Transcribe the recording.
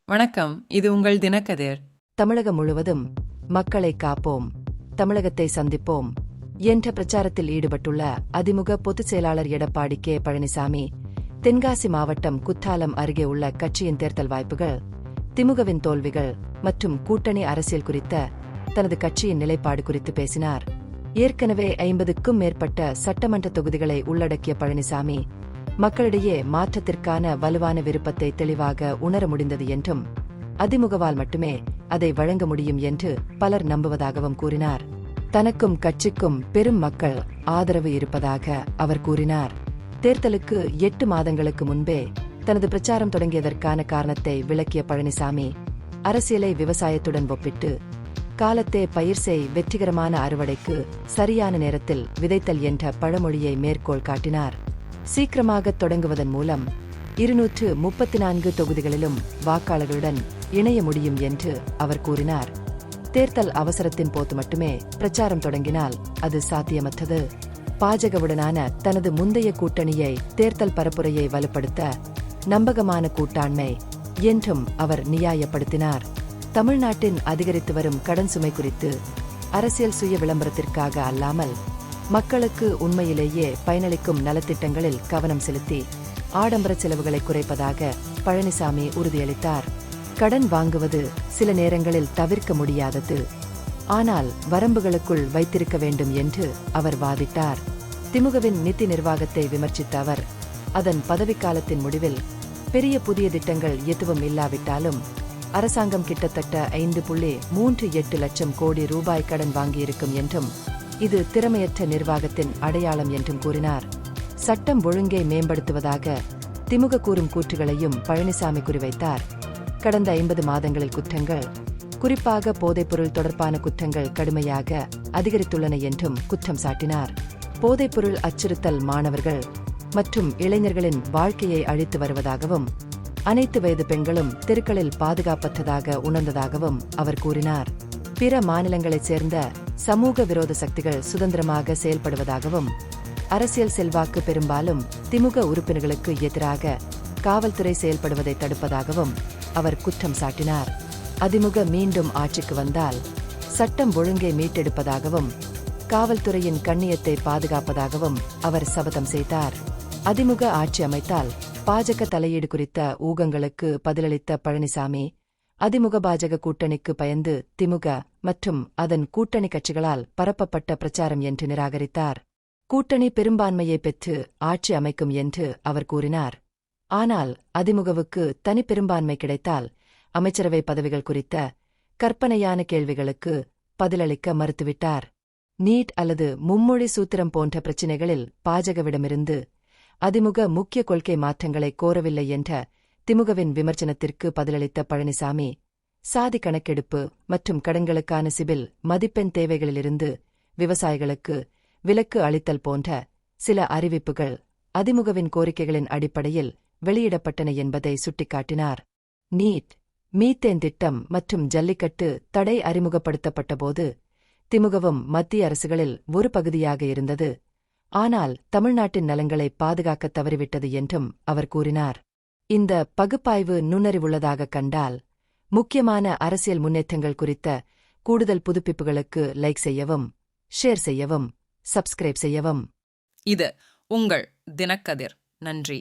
வணக்கம், இது உங்கள் தினக்கதிர். தமிழகம் முழுவதும் மக்களை காப்போம், தமிழகத்தை சந்திப்போம் என்ற பிரச்சாரத்தில் ஈடுபட்டுள்ள அதிமுக பொதுச் செயலாளர் எடப்பாடி கே பழனிசாமி, தென்காசி மாவட்டம் குத்தாலம் அருகே உள்ள கட்சியின் தேர்தல் வாய்ப்புகள், திமுகவின் தோல்விகள் மற்றும் கூட்டணி அரசியல் குறித்த தனது கட்சியின் நிலைப்பாடு குறித்து பேசினார். ஏற்கனவே 50க்கும் மேற்பட்ட சட்டமன்ற தொகுதிகளை உள்ளடக்கிய பழனிசாமி, மக்களிடையே மாற்றத்திற்கான வலுவான விருப்பத்தை தெளிவாக உணர முடிந்தது என்றும், அதிமுகவால் மட்டுமே அதை வழங்க முடியும் என்று பலர் நம்புவதாகவும் கூறினார். தனக்கும் கட்சிக்கும் பெரும் மக்கள் ஆதரவு இருப்பதாக அவர் கூறினார். தேர்தலுக்கு 8 மாதங்களுக்கு முன்பே தனது பிரச்சாரம் தொடங்கியதற்கான காரணத்தை விளக்கிய பழனிசாமி, அரசியலை விவசாயத்துடன் ஒப்பிட்டு, காலத்தே பயிர் செய், வெற்றிகரமான அறுவடைக்கு சரியான நேரத்தில் விதைத்தல் என்ற பழமொழியை மேற்கோள் காட்டினார். சீக்கிரமாக தொடங்குவதன் மூலம் 234 தொகுதிகளிலும் வாக்காளர்களுடன் இணைய முடியும் என்று அவர் கூறினார். தேர்தல் அவசரத்தின் போது மட்டுமே பிரச்சாரம் தொடங்கினால் அது சாத்தியமற்றது. பாஜகவுடனான தனது முந்தைய கூட்டணியை தேர்தல் பரப்புரையை வலுப்படுத்த நம்பகமான கூட்டாண்மை என்றும் அவர் நியாயப்படுத்தினார். தமிழ்நாட்டின் அதிகரித்து வரும் கடன் சுமை குறித்து அரசியல் சுய விளம்பரத்திற்காக அல்லாமல், மக்களுக்கு உண்மையிலேயே பயனளிக்கும் நலத்திட்டங்களில் கவனம் செலுத்தி ஆடம்பர செலவுகளை குறைப்பதாக பழனிசாமி உறுதியளித்தார். கடன் வாங்குவது சில நேரங்களில் தவிர்க்க முடியாதது, ஆனால் வரம்புகளுக்குள் வைத்திருக்க வேண்டும் என்று அவர் வாதிட்டார். திமுகவின் நிதி நிர்வாகத்தை விமர்சித்த அவர், அதன் பதவிக்காலத்தின் முடிவில் பெரிய புதிய திட்டங்கள் எதுவும் இல்லாவிட்டாலும் அரசாங்கம் கிட்டத்தட்ட 5.38 லட்சம் கோடி ரூபாய் கடன் வாங்கியிருக்கும் என்றும், இது திறமையற்ற நிர்வாகத்தின் அடையாளம் என்றும் கூறினார். சட்டம் ஒழுங்கை மேம்படுத்துவதாக திமுக கூறும் கூற்றுகளையும் பழனிசாமி குறிவைத்தார். கடந்த 50 மாதங்களில் குற்றங்கள், குறிப்பாக போதைப்பொருள் தொடர்பான குற்றங்கள் கடுமையாக அதிகரித்துள்ளன என்றும் குற்றம் சாட்டினார். போதைப்பொருள் அச்சுறுத்தல் மாணவர்கள் மற்றும் இளைஞர்களின் வாழ்க்கையை அழித்து வருவதாகவும், அனைத்து வயது பெண்களும் தெருக்களில் பாதுகாப்பற்றதாக உணர்ந்ததாகவும் அவர் கூறினார். பிற மாநிலங்களைச் சேர்ந்த சமூக விரோத சக்திகள் சுதந்திரமாக செயல்படுவதாகவும், அரசியல் செல்வாக்கு பெரும்பாலும் திமுக உறுப்பினர்களுக்கு எதிராக காவல்துறை செயல்படுவதை தடுப்பதாகவும் அவர் குற்றம் சாட்டினார். அதிமுக மீண்டும் ஆட்சிக்கு வந்தால் சட்டம் ஒழுங்கை மீட்டெடுப்பதாகவும், காவல்துறையின் கண்ணியத்தை பாதுகாப்பதாகவும் அவர் சபதம் செய்தார். அதிமுக ஆட்சி அமைத்தால் பாஜக தலையீடு குறித்த ஊகங்களுக்கு பதிலளித்த பழனிசாமி, அதிமுக பாஜக கூட்டணிக்கு பயந்து திமுக மற்றும் அதன் கூட்டணி கட்சிகளால் பரப்பப்பட்ட பிரச்சாரம் என்று நிராகரித்தார். கூட்டணி பெரும்பான்மையை பெற்று ஆட்சி அமைக்கும் என்று அவர் கூறினார். ஆனால் அதிமுகவுக்கு தனி பெரும்பான்மை கிடைத்தால் அமைச்சரவை பதவிகள் குறித்த கற்பனையான கேள்விகளுக்கு பதிலளிக்க மறுத்துவிட்டார். நீட் அல்லது மும்மொழி சூத்திரம் போன்ற பிரச்சினைகளில் பாஜகவிடமிருந்து அதிமுக முக்கிய கொள்கை மாற்றங்களை கோரவில்லை என்ற திமுகவின் விமர்சனத்திற்கு பதிலளித்த பழனிசாமி, சாதி கணக்கெடுப்பு மற்றும் கடன்களுக்கான சிபில் மதிப்பெண் தேவைகளிலிருந்து விவசாயிகளுக்கு விலக்கு அளித்தல் போன்ற சில அறிவிப்புகள் அதிமுகவின் கோரிக்கைகளின் அடிப்படையில் வெளியிடப்பட்டன என்பதை சுட்டிக்காட்டினார். நீட், மீத்தேன் திட்டம் மற்றும் ஜல்லிக்கட்டு தடை அறிமுகப்படுத்தப்பட்டபோது திமுகவும் மத்திய அரசுகளில் ஒரு பகுதியாக இருந்தது, ஆனால் தமிழ்நாட்டின் நலன்களை பாதுகாக்க தவறிவிட்டது என்றும் அவர் கூறினார். இந்த பகுப்பாய்வு நுண்ணறிவுள்ளதாக கண்டால், முக்கியமான அரசியல் முன்னேற்றங்கள் குறித்த கூடுதல் புதுப்பிப்புகளுக்கு லைக் செய்யவும், ஷேர் செய்யவும், சப்ஸ்கிரைப் செய்யவும். இது உங்கள் தினக்கதிர். நன்றி.